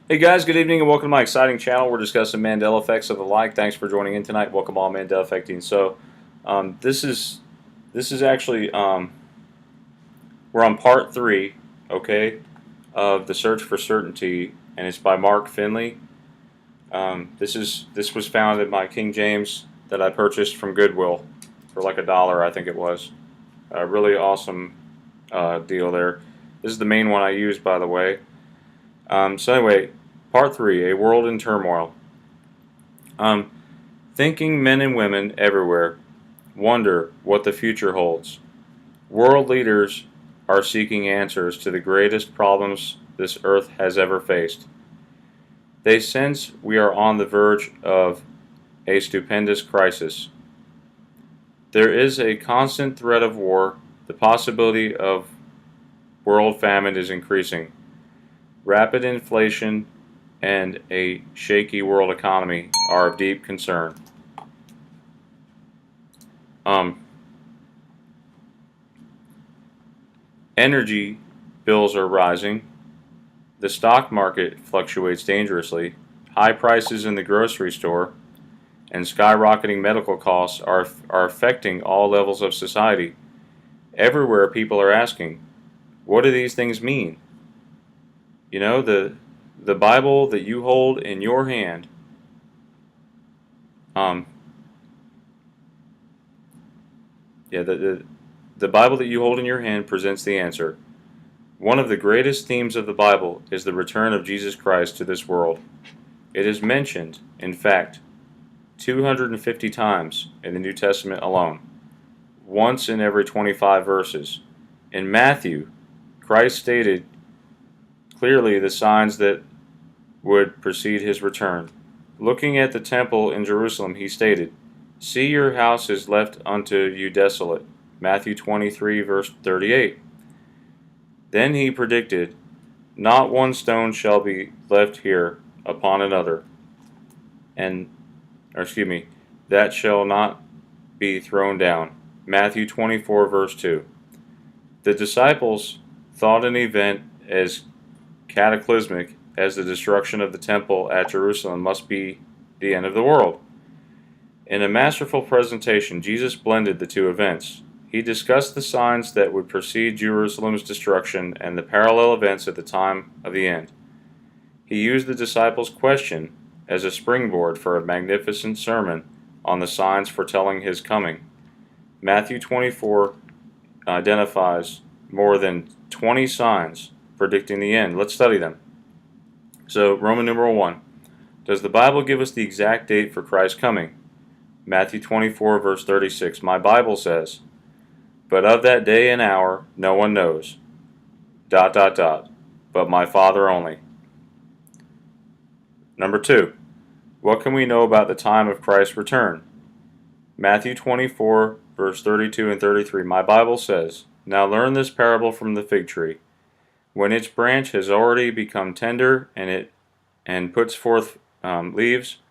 Hey guys, good evening and welcome to my exciting channel. We're discussing Mandela effects of the like. Thanks for joining in tonight. Welcome all Mandela affecting. This is actually we're on part three, okay, of the search for certainty, and it's by Mark Finley. This was found in my King James that I purchased from Goodwill for like $1, I think it was. A really awesome deal there. This is the main one I used, by the way. So anyway, part three: a world in turmoil. Um, Thinking men and women everywhere wonder what the future holds. World leaders are seeking answers to the greatest problems this earth has ever faced. They sense we are on the verge of a stupendous crisis. There is a constant threat of war. The possibility of world famine is increasing. Rapid inflation and a shaky world economy are of deep concern. Um, Energy bills are rising. The stock market fluctuates dangerously. High prices in the grocery store and skyrocketing medical costs are affecting all levels of society. Everywhere people are asking, what do these things mean? You know, the Bible that you hold in your hand, um, yeah, the Bible that you hold in your hand presents the answer. One of the greatest themes of the Bible is the return of Jesus Christ to this world. It is mentioned, in fact, 250 times in the New Testament alone, once in every 25 verses. In Matthew, Christ stated clearly the signs that would precede his return. Looking at the temple in Jerusalem, he stated, "See, your house is left unto you desolate." Matthew 23, verse 38. Then he predicted, "Not one stone shall be left here upon another, and, or excuse me, that shall not be thrown down." Matthew 24, verse 2. The disciples thought an event as cataclysmic as the destruction of the temple at Jerusalem must be the end of the world. In a masterful presentation, Jesus blended the two events. He discussed the signs that would precede Jerusalem's destruction and the parallel events at the time of the end. He used the disciples' question as a springboard for a magnificent sermon on the signs foretelling his coming. Matthew 24 identifies more than 20 signs predicting the end. Let's study them. So, Roman numeral 1. Does the Bible give us the exact date for Christ's coming? Matthew 24, verse 36. My Bible says, "But of that day and hour no one knows, ... but my Father only." Number 2. What can we know about the time of Christ's return? Matthew 24, verse 32 and 33. My Bible says, "Now learn this parable from the fig tree. When its branch has already become tender and puts forth leaves,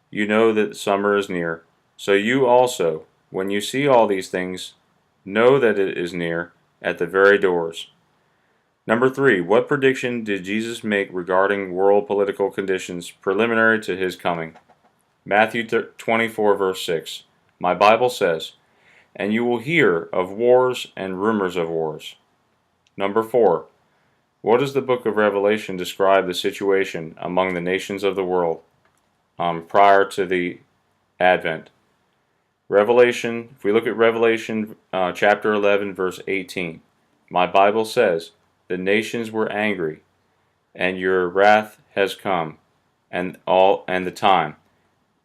you know that summer is near. So you also, when you see all these things, know that it is near, at the very doors." Number 3. What prediction did Jesus make regarding world political conditions preliminary to his coming? Matthew 24, verse 6. My Bible says, "And you will hear of wars and rumors of wars." Number 4. What does the book of Revelation describe the situation among the nations of the world prior to the Advent? Revelation, if we look at Revelation chapter 11, verse 18, my Bible says, "The nations were angry, and your wrath has come, and the time, ...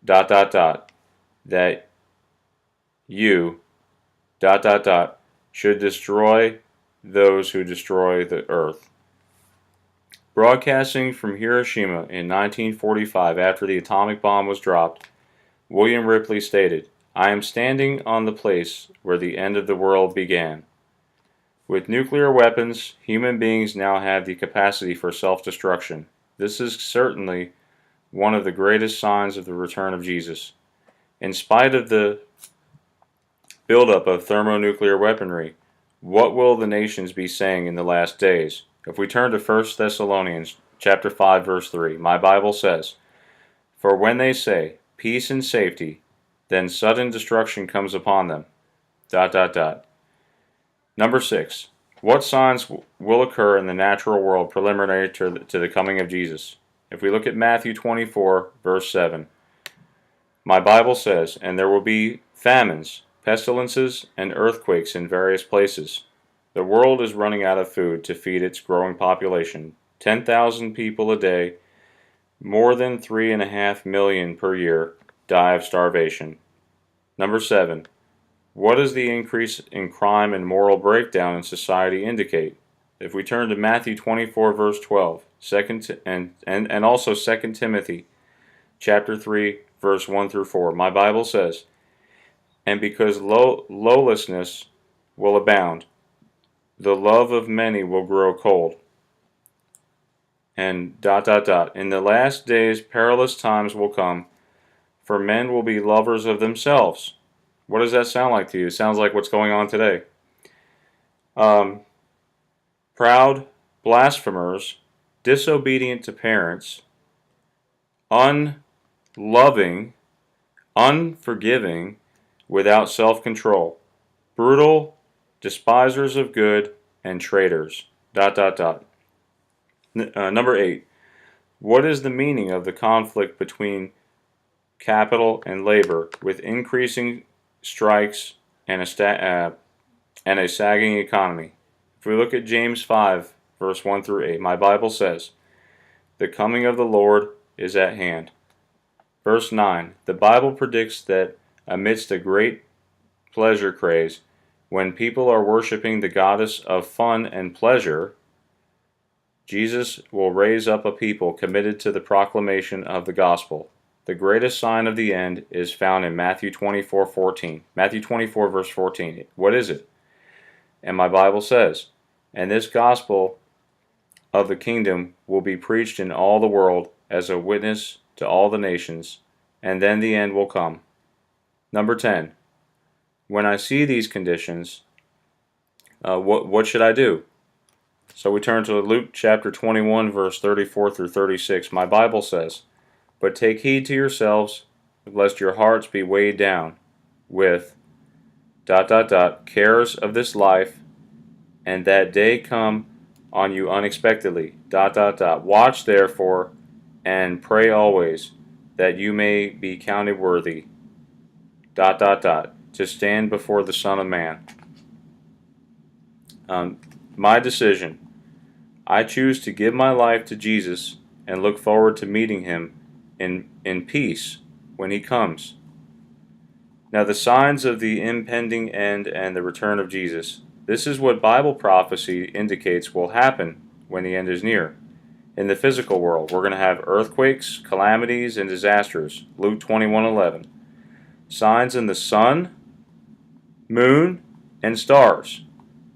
that you, ... should destroy those who destroy the earth." Broadcasting from Hiroshima in 1945 after the atomic bomb was dropped, William Ripley stated, "I am standing on the place where the end of the world began." With nuclear weapons, human beings now have the capacity for self-destruction. This is certainly one of the greatest signs of the return of Jesus. In spite of the buildup of thermonuclear weaponry, what will the nations be saying in the last days? If we turn to 1 Thessalonians chapter 5, verse 3. My Bible says, "For when they say, peace and safety, then sudden destruction comes upon them." Dot, dot, dot. Number 6. What signs will occur in the natural world preliminary to the coming of Jesus? If we look at Matthew 24, verse 7, my Bible says, "And there will be famines, pestilences, and earthquakes in various places." The world is running out of food to feed its growing population. 10,000 people a day, more than 3.5 million per year, die of starvation. Number 7. What does the increase in crime and moral breakdown in society indicate? If we turn to Matthew 24, verse 12, and also 2 Timothy chapter 3, verse 1 through 4, my Bible says, "And because lawlessness will abound, the love of many will grow cold." And dot, dot, dot. "In the last days perilous times will come, for men will be lovers of themselves." What does that sound like to you? It sounds like what's going on today. Proud, blasphemers, disobedient to parents, unloving, unforgiving, without self-control, brutal, despisers of good, and traitors. Dot, dot, dot. Number 8. What is the meaning of the conflict between capital and labor, with increasing strikes and a sagging economy? If we look at James 5, verse 1 through 8, my Bible says, "The coming of the Lord is at hand." Verse 9, the Bible predicts that amidst a great pleasure craze, when people are worshiping the goddess of fun and pleasure, Jesus will raise up a people committed to the proclamation of the gospel. The greatest sign of the end is found in Matthew 24:14. Matthew 24, verse 14. What is it? And my Bible says, "And this gospel of the kingdom will be preached in all the world as a witness to all the nations, and then the end will come." Number 10. When I see these conditions, what should I do? So we turn to Luke chapter 21, verse 34 through 36. My Bible says, "But take heed to yourselves, lest your hearts be weighed down with dot, dot, dot, cares of this life, and that day come on you unexpectedly. Dot, dot, dot. Watch therefore, and pray always, that you may be counted worthy dot, dot, dot, to stand before the Son of Man." My decision. I choose to give my life to Jesus and look forward to meeting Him in peace when He comes. Now, the signs of the impending end and the return of Jesus. This is what Bible prophecy indicates will happen when the end is near. In the physical world, we're going to have earthquakes, calamities, and disasters. Luke 21:11. Signs in the sun, moon, and stars.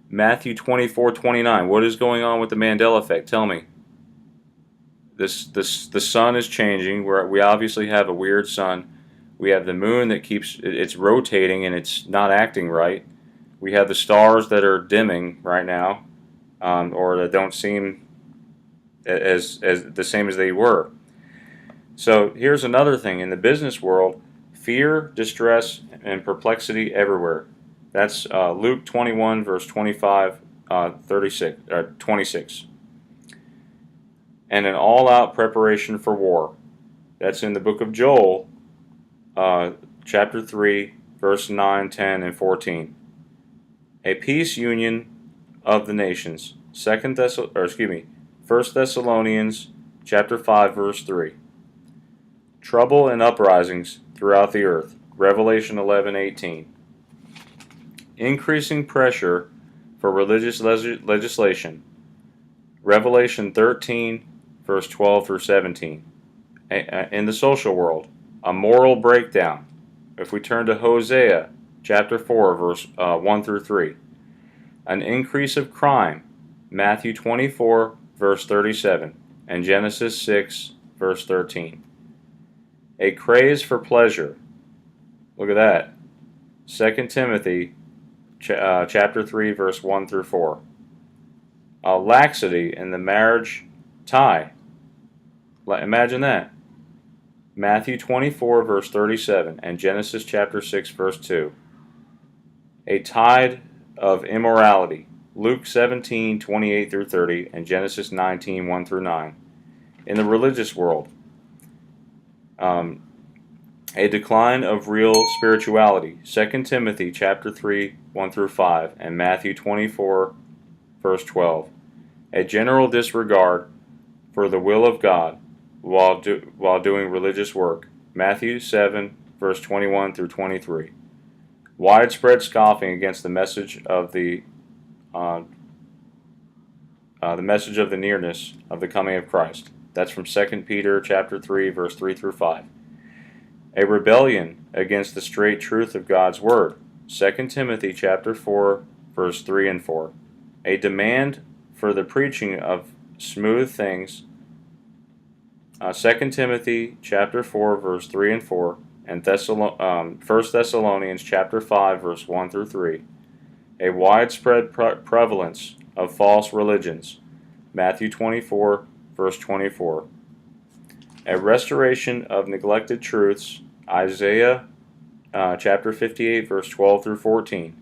Matthew 24:29. What is going on with the Mandela effect? Tell me. The sun is changing. We obviously have a weird sun. We have the moon that it's rotating and it's not acting right. We have the stars that are dimming right now, or that don't seem as the same as they were. So here's another thing. In the business world, fear, distress, and perplexity everywhere. That's Luke 21, verse 25, 26. And an all-out preparation for war. That's in the book of Joel, chapter 3, verse 9, 10, and 14. A peace union of the nations. 1 Thessalonians chapter 5, verse 3. Trouble and uprisings throughout the earth. Revelation 11:18. Increasing pressure for religious legislation. Revelation 13, verse 12 through 17. In the social world, a moral breakdown. If we turn to Hosea chapter 4, verse 1 through 3. An increase of crime. Matthew 24, verse 37, and Genesis 6, verse 13. A craze for pleasure. Look at that. 2 Timothy chapter 3, verse 1 through 4. A laxity in the marriage tie. Imagine that. Matthew 24, verse 37, and Genesis chapter 6, verse 2. A tide of immorality. Luke 17, 28 through 30, and Genesis 19, 1 through 9. In the religious world, a decline of real spirituality. 2 Timothy chapter 3, 1 through 5, and Matthew 24, verse 12. A general disregard for the will of God while doing religious work. Matthew 7, verse 21 through 23. Widespread scoffing against the message of the message of the nearness of the coming of Christ. That's from 2 Peter chapter 3, verse 3 through 5. A rebellion against the straight truth of God's word. 2 Timothy chapter 4, verse 3 and 4. A demand for the preaching of smooth things. 2 Timothy chapter 4, verse 3 and 4, and 1 Thessalonians chapter 5, verse 1 through 3. A widespread prevalence of false religions. Matthew 24, verse 24. A restoration of neglected truths. Isaiah chapter 58, verse 12 through 14.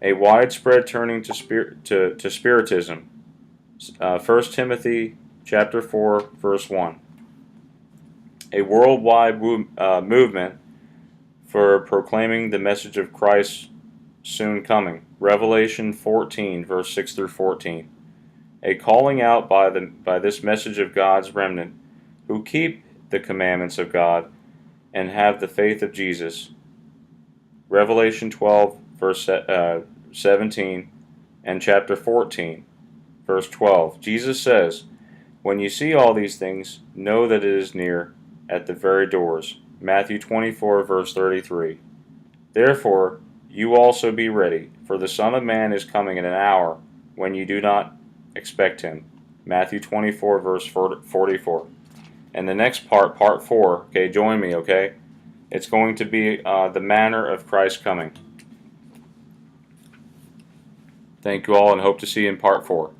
A widespread turning to spiritism. 1 Timothy chapter 4, verse 1. A worldwide movement for proclaiming the message of Christ's soon coming. Revelation 14, verse 6 through 14. A calling out by this message of God's remnant who keep the commandments of God and have the faith of Jesus. Revelation 12, verse 17, and chapter 14, verse 12. Jesus says, "When you see all these things, know that it is near, at the very doors." Matthew 24, verse 33. Therefore, you also be ready, for the Son of Man is coming in an hour when you do not expect him. Matthew 24, verse 44. And the next part 4, okay, join me, okay? It's going to be the manner of Christ's coming. Thank you all and hope to see you in part 4.